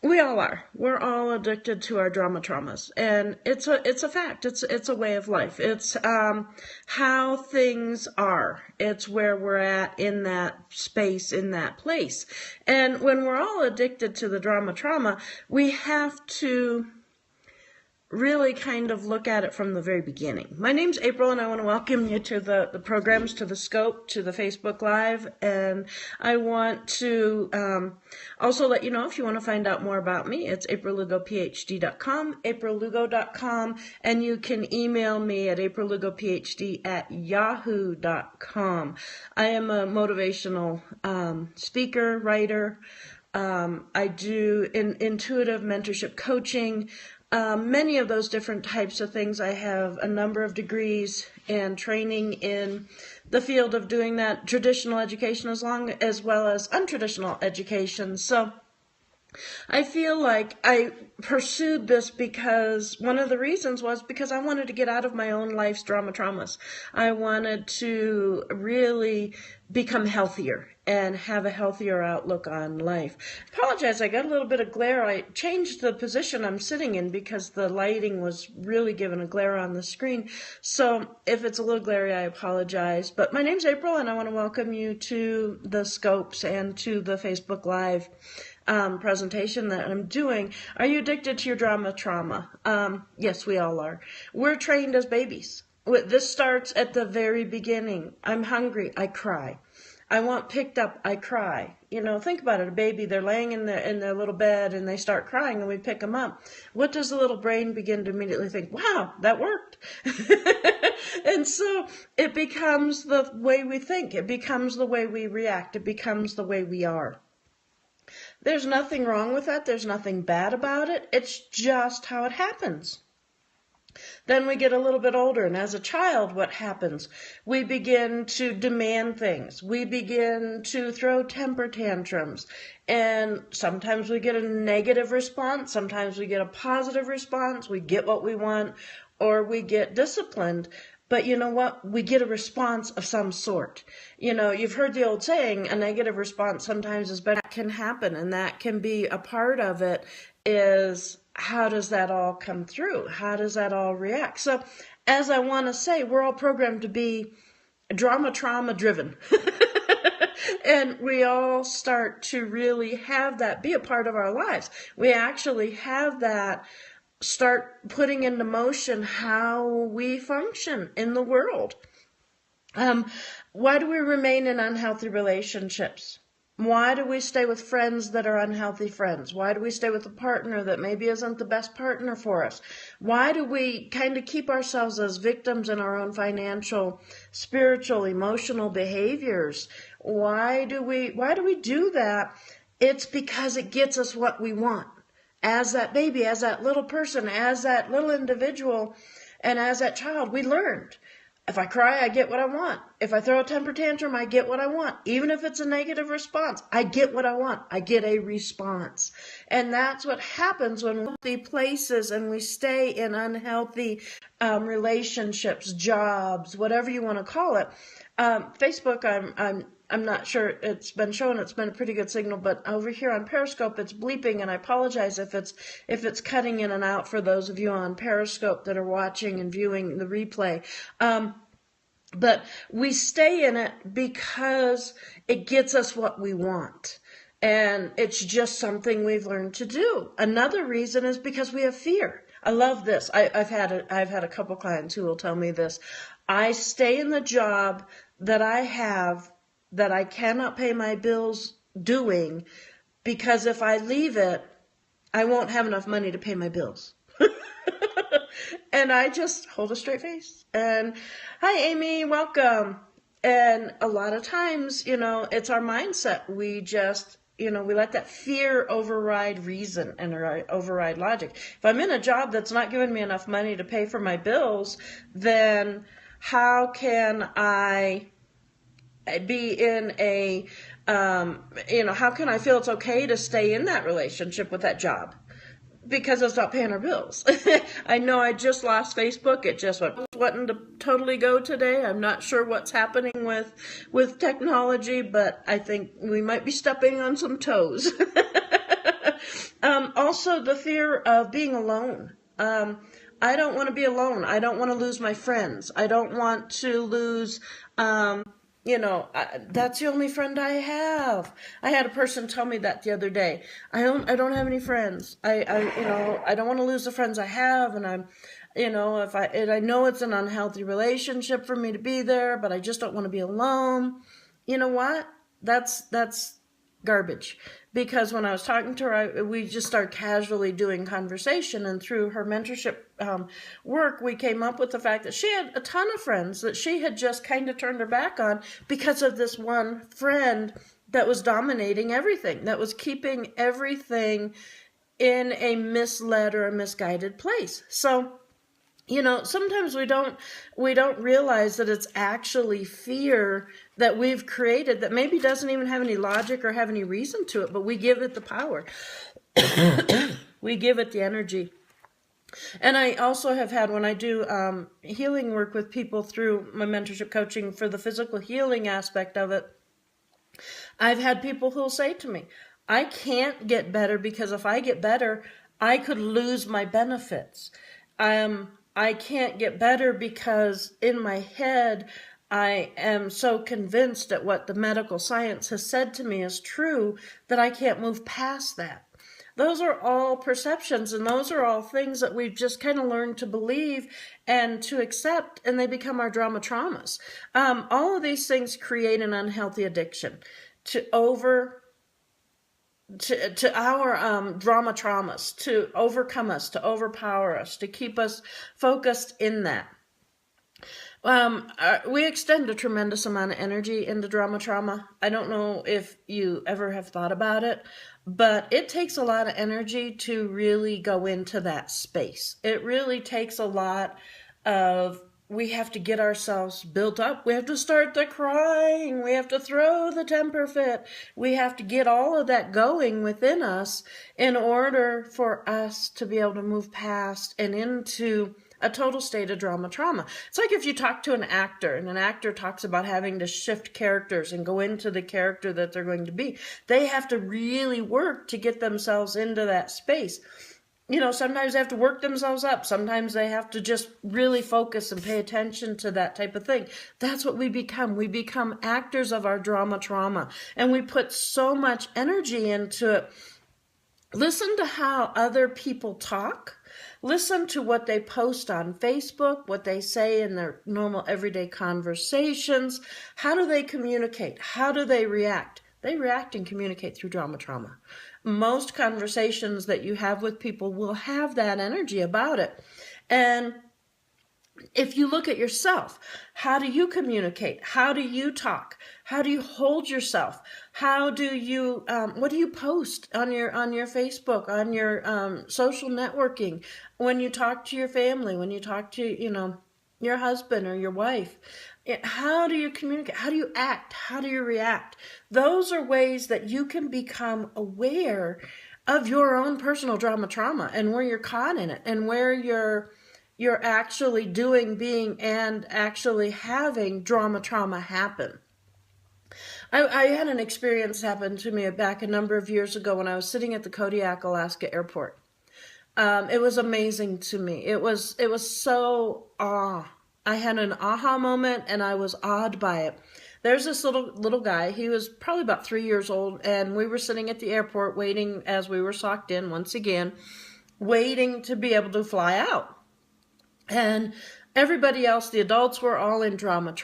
We all are. We're all addicted to our traumas, and it's a fact. It's a way of life. It's how things are. It's where we're at in that space, in that place. And when we're all addicted to the trauma, we have to really kind of look at it from the very beginning. My name's April, and I want to welcome you to the programs, to the Scope, to the Facebook Live, and I want to also let you know, if you want to find out more about me, it's aprillugopphd.com, aprillugo.com, and you can email me at aprillugophd@yahoo.com. I am a motivational speaker, writer. I do intuitive mentorship coaching, many of those different types of things. I have a number of degrees and training in the field of doing that, traditional education as well as untraditional education. So I feel like I pursued this because one of the reasons was because I wanted to get out of my own life's traumas. I wanted to really become healthier and have a healthier outlook on life. Apologize, I got a little bit of glare. I changed the position I'm sitting in because the lighting was really giving a glare on the screen. So if it's a little glary, I apologize. But my name's April, and I want to welcome you to the Scopes and to the Facebook Live presentation that I'm doing. Are you addicted to your trauma? Yes, we all are. We're trained as babies. This starts at the very beginning. I'm hungry, I cry. I want picked up, I cry. You know, think about it. A baby, they're laying in their little bed and they start crying and we pick them up. What does the little brain begin to immediately think? Wow, that worked. And so it becomes the way we think. It becomes the way we react. It becomes the way we are. There's nothing wrong with that. There's nothing bad about it. It's just how it happens. Then we get a little bit older, and as a child, what happens? We begin to demand things. We begin to throw temper tantrums, and sometimes we get a negative response. Sometimes we get a positive response. We get what we want, or we get disciplined. But you know what? We get a response of some sort. You know, you've heard the old saying, a negative response sometimes is better. That can happen, and that can be a part of it. Is how does that all come through? How does that all react? So, as I want to say, we're all programmed to be trauma driven. And we all start to really have that be a part of our lives. We actually have that start putting into motion how we function in the world. Why do we remain in unhealthy relationships? Why do we stay with friends that are unhealthy friends? Why do we stay with a partner that maybe isn't the best partner for us? Why do we kind of keep ourselves as victims in our own financial, spiritual, emotional behaviors? Why do we do that? It's because it gets us what we want. As that baby, as that little person, as that little individual, and as that child, we learned. If I cry, I get what I want. If I throw a temper tantrum, I get what I want. Even if it's a negative response, I get what I want. I get a response. And that's what happens when we stay places and we stay in unhealthy relationships, jobs, whatever you want to call it. Facebook, I'm not sure it's been shown. It's been a pretty good signal, but over here on Periscope, it's bleeping, and I apologize if it's cutting in and out for those of you on Periscope that are watching and viewing the replay. But we stay in it because it gets us what we want. And it's just something we've learned to do. Another reason is because we have fear. I love this. I've had a couple clients who will tell me this. I stay in the job that I have that I cannot pay my bills doing because if I leave it, I won't have enough money to pay my bills. And I just hold a straight face. And hi, Amy, welcome. And a lot of times, you know, it's our mindset. We just, you know, we let that fear override reason and override logic. If I'm in a job that's not giving me enough money to pay for my bills, then how can I be in a, how can I feel it's okay to stay in that relationship with that job? Because it's not paying our bills. I know I just lost Facebook. It just wasn't to totally go today. I'm not sure what's happening with technology, but I think we might be stepping on some toes. Also, the fear of being alone. I don't want to be alone. I don't want to lose my friends. I don't want to lose, that's the only friend I have. I had a person tell me that the other day. I don't have any friends. I don't want to lose the friends I have, and I know it's an unhealthy relationship for me to be there, but I just don't want to be alone. You know what? That's garbage. Because when I was talking to her, we just started casually doing conversation, and through her mentorship work, we came up with the fact that she had a ton of friends that she had just kind of turned her back on because of this one friend that was dominating everything, that was keeping everything in a misled or a misguided place. So, sometimes we don't realize that it's actually fear that we've created that maybe doesn't even have any logic or have any reason to it, but we give it the power. We give it the energy. And I also have had, when I do healing work with people through my mentorship coaching for the physical healing aspect of it, I've had people who'll say to me, I can't get better because if I get better, I could lose my benefits. I can't get better because in my head, I am so convinced that what the medical science has said to me is true that I can't move past that. Those are all perceptions, and those are all things that we've just kind of learned to believe and to accept, and they become our traumas. All of these things create an unhealthy addiction to our traumas, to overcome us, to overpower us, to keep us focused in that. We extend a tremendous amount of energy into trauma. I don't know if you ever have thought about it, but it takes a lot of energy to really go into that space. It really takes a lot of, we have to get ourselves built up. We have to start the crying. We have to throw the temper fit. We have to get all of that going within us in order for us to be able to move past and into a total state of trauma. It's like if you talk to an actor and an actor talks about having to shift characters and go into the character that they're going to be. They have to really work to get themselves into that space. Sometimes they have to work themselves up. Sometimes they have to just really focus and pay attention to that type of thing. That's what we become. We become actors of our trauma. And we put so much energy into it. Listen to how other people talk. Listen to what they post on Facebook, what they say in their normal everyday conversations. How do they communicate? How do they react? They react and communicate through trauma. Most conversations that you have with people will have that energy about it. And if you look at yourself, how do you communicate? How do you talk? How do you hold yourself? How do you, what do you post on your Facebook, on your social networking? When you talk to your family, when you talk to, your husband or your wife, how do you communicate? How do you act? How do you react? Those are ways that you can become aware of your own personal trauma and where you're caught in it and where you're actually being and actually having trauma happen. I had an experience happen to me back a number of years ago when I was sitting at the Kodiak, Alaska airport. It was amazing to me. It was so I had an aha moment and I was awed by it. There's this little guy. He was probably about 3 years old, and we were sitting at the airport waiting as we were socked in once again, waiting to be able to fly out. And everybody else, the adults, were all in trauma.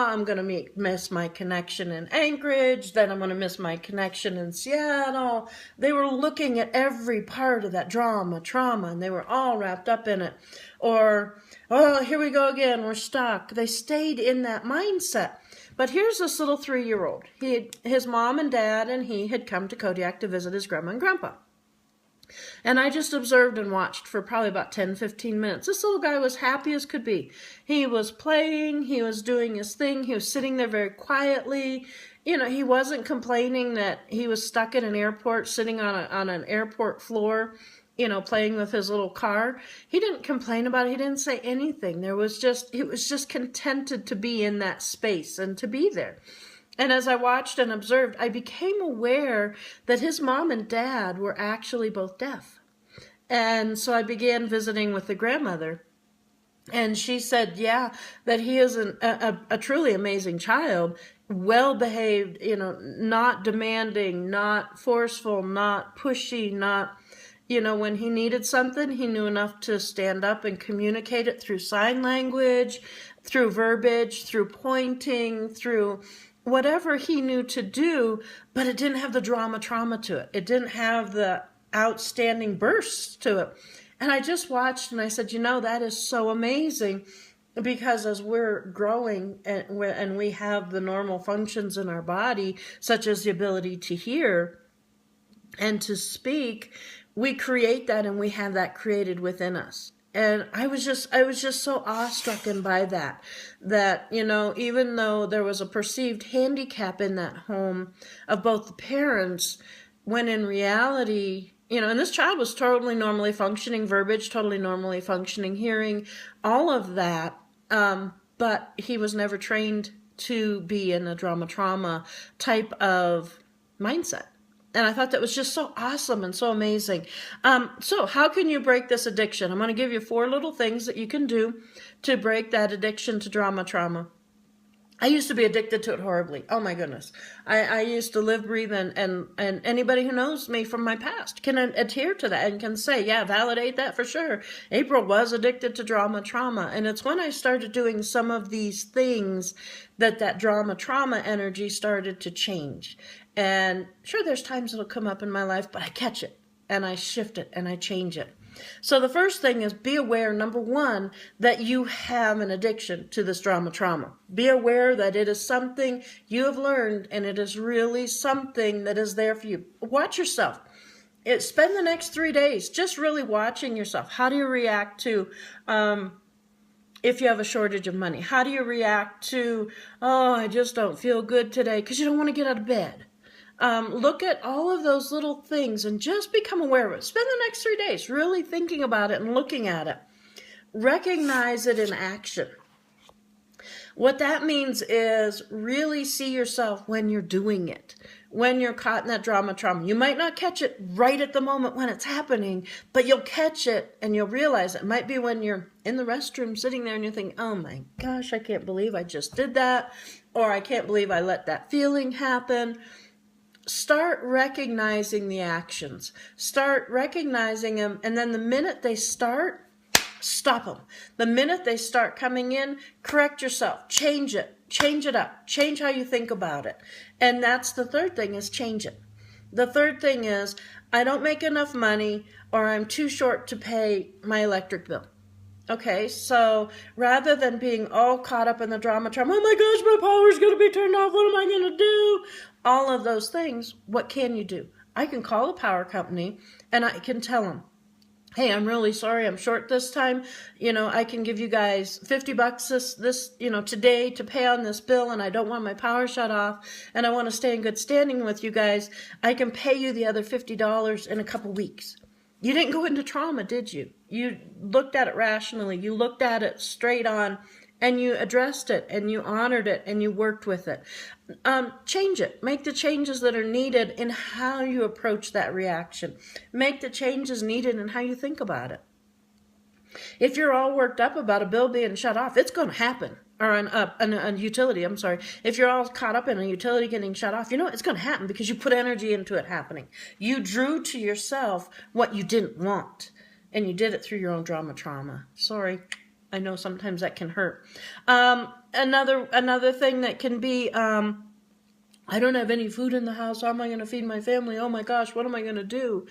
I'm going to miss my connection in Anchorage. Then I'm going to miss my connection in Seattle. They were looking at every part of that trauma, and they were all wrapped up in it. Or, oh, here we go again. We're stuck. They stayed in that mindset. But here's this little 3-year-old. His mom and dad and he had come to Kodiak to visit his grandma and grandpa. And I just observed and watched for probably about 10-15 minutes. This little guy was happy as could be. He was playing. He was doing his thing. He was sitting there very quietly. He wasn't complaining that he was stuck in an airport, sitting on an airport floor, playing with his little car. He didn't complain about it. He didn't say anything. He was just contented to be in that space and to be there. And as I watched and observed, I became aware that his mom and dad were actually both deaf. And so I began visiting with the grandmother. And she said, yeah, that he is a truly amazing child, well behaved, not demanding, not forceful, not pushy, not, when he needed something, he knew enough to stand up and communicate it through sign language, through verbiage, through pointing, through whatever he knew to do, but it didn't have the trauma to it. It didn't have the outstanding bursts to it. And I just watched and I said, that is so amazing, because as we're growing and we have the normal functions in our body, such as the ability to hear and to speak, we create that and we have that created within us. And I was just so awestruck by that, even though there was a perceived handicap in that home of both the parents, when in reality, and this child was totally normally functioning verbiage, totally normally functioning hearing, all of that. But he was never trained to be in a trauma type of mindset. And I thought that was just so awesome and so amazing. So how can you break this addiction? I'm going to give you 4 little things that you can do to break that addiction to trauma. I used to be addicted to it horribly. Oh my goodness. I used to live, breathe, and anybody who knows me from my past can adhere to that and can say, yeah, validate that for sure. April was addicted to trauma. And it's when I started doing some of these things that trauma energy started to change. And sure, there's times it'll come up in my life, but I catch it and I shift it and I change it. So the first thing is be aware, number 1, that you have an addiction to this trauma. Be aware that it is something you have learned and it is really something that is there for you. Watch yourself. Spend the next 3 days just really watching yourself. How do you react to if you have a shortage of money? How do you react to, I just don't feel good today, because you don't want to get out of bed? Look at all of those little things and just become aware of it. Spend the next 3 days really thinking about it and looking at it. Recognize it in action. What that means is really see yourself when you're doing it, when you're caught in that trauma. You might not catch it right at the moment when it's happening, but you'll catch it and you'll realize it. It might be when you're in the restroom sitting there and you think, oh my gosh, I can't believe I just did that, or I can't believe I let that feeling happen. Start recognizing the actions. Start recognizing them, and then the minute they start, stop them. The minute they start coming in, correct yourself. Change it. Change it up. Change how you think about it. And that's the third thing, is change it. The third thing is, I don't make enough money, or I'm too short to pay my electric bill. Okay, so rather than being all caught up in the drama, oh my gosh, my power's going to be turned off, what am I going to do? All of those things, what can you do? I can call the power company and I can tell them, hey, I'm really sorry, I'm short this time. I can give you guys $50 this today to pay on this bill, and I don't want my power shut off, and I want to stay in good standing with you guys. I can pay you the other $50 in a couple weeks. You didn't go into trauma, did you? You looked at it rationally. You looked at it straight on, and you addressed it, and you honored it, and you worked with it. Change it. Make the changes that are needed in how you approach that reaction. Make the changes needed in how you think about it. If you're all worked up about a bill being shut off, it's going to happen. Or a utility, I'm sorry. If you're all caught up in a utility getting shut off, it's going to happen because you put energy into it happening. You drew to yourself what you didn't want, and you did it through your own trauma. Sorry, I know sometimes that can hurt. Another thing that can be, I don't have any food in the house. How am I going to feed my family? Oh my gosh, what am I going to do?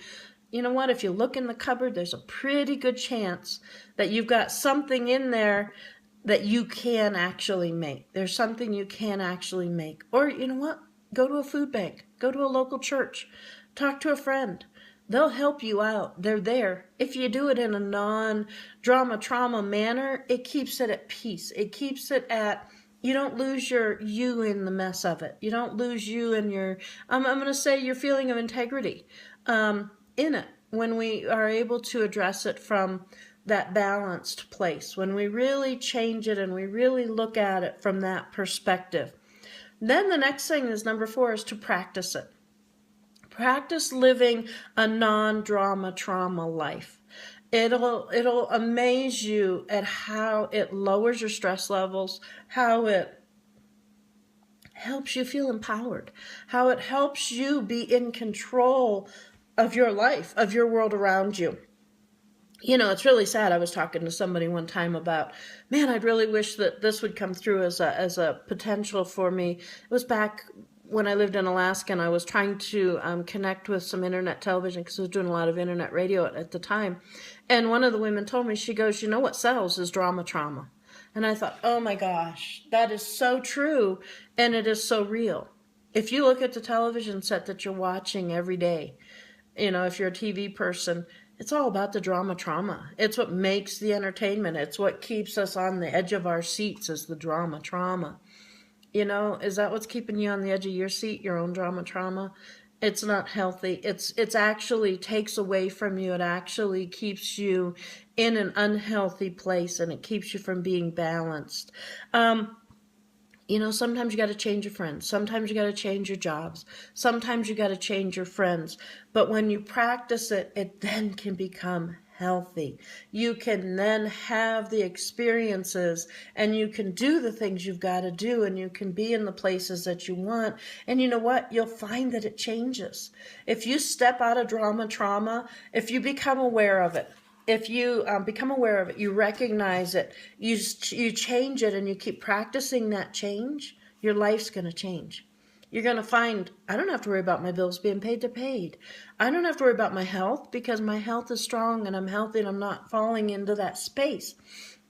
You know what? If you look in the cupboard, there's a pretty good chance that you've got something in there that you can actually make. There's something you can actually make. Or, you know what? Go to a food bank. Go to a local church. Talk to a friend. They'll help you out. They're there. If you do it in a non-trauma manner, it keeps it at peace. It keeps it at, you don't lose you in the mess of it. You don't lose you in your, I'm going to say your feeling of integrity in it, when we are able to address it from that balanced place, when we really change it and we really look at it from that perspective. Then the next thing is number 4 is to practice it. Practice living a non-drama trauma life. It'll amaze you at how it lowers your stress levels, how it helps you feel empowered, how it helps you be in control of your life, of your world around you. You know, it's really sad. I was talking to somebody one time about, man, I'd really wish that this would come through as a potential for me. It was back when I lived in Alaska, and I was trying to connect with some internet television because I was doing a lot of internet radio at the time. And one of the women told me, she goes, you know what sells is drama trauma. And I thought, oh my gosh, that is so true, and it is so real. If you look at the television set that you're watching every day, you know, if you're a TV person, it's all about the drama trauma. It's what makes the entertainment. It's what keeps us on the edge of our seats, is the drama trauma. You know, is that what's keeping you on the edge of your seat, your own drama trauma? It's not healthy. It's actually takes away from you. It actually keeps you in an unhealthy place, and it keeps you from being balanced. You know, sometimes you got to change your friends. Sometimes you got to change your jobs. Sometimes you got to change your friends. But when you practice it, it then can become healthy. You can then have the experiences, and you can do the things you've got to do, and you can be in the places that you want. And you know what? You'll find that it changes. If you step out of drama trauma, if you become aware of it, if you become aware of it, you recognize it, you change it, and you keep practicing that change, your life's going to change. You're going to find, I don't have to worry about my bills being paid to paid. I don't have to worry about my health because my health is strong and I'm healthy and I'm not falling into that space.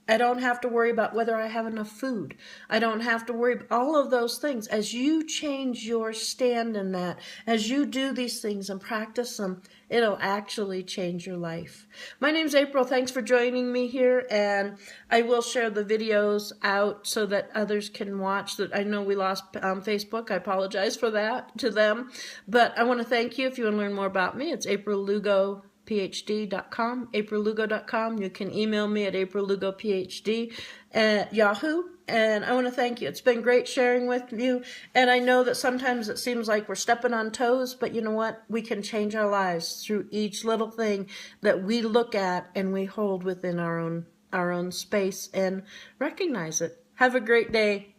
I don't have to worry about whether I have enough food. I don't have to worry about all of those things. As you change your stand in that, as you do these things and practice them, it'll actually change your life. My name's April. Thanks for joining me here, and I will share the videos out so that others can watch. That I know we lost Facebook. I apologize for that to them, but I want to thank you. If you want to learn more about me, it's aprillugophd.com, aprillugo.com. You can email me at aprillugophd@yahoo. And I want to thank you. It's been great sharing with you. And I know that sometimes it seems like we're stepping on toes, but you know what? We can change our lives through each little thing that we look at and we hold within our own space and recognize it. Have a great day.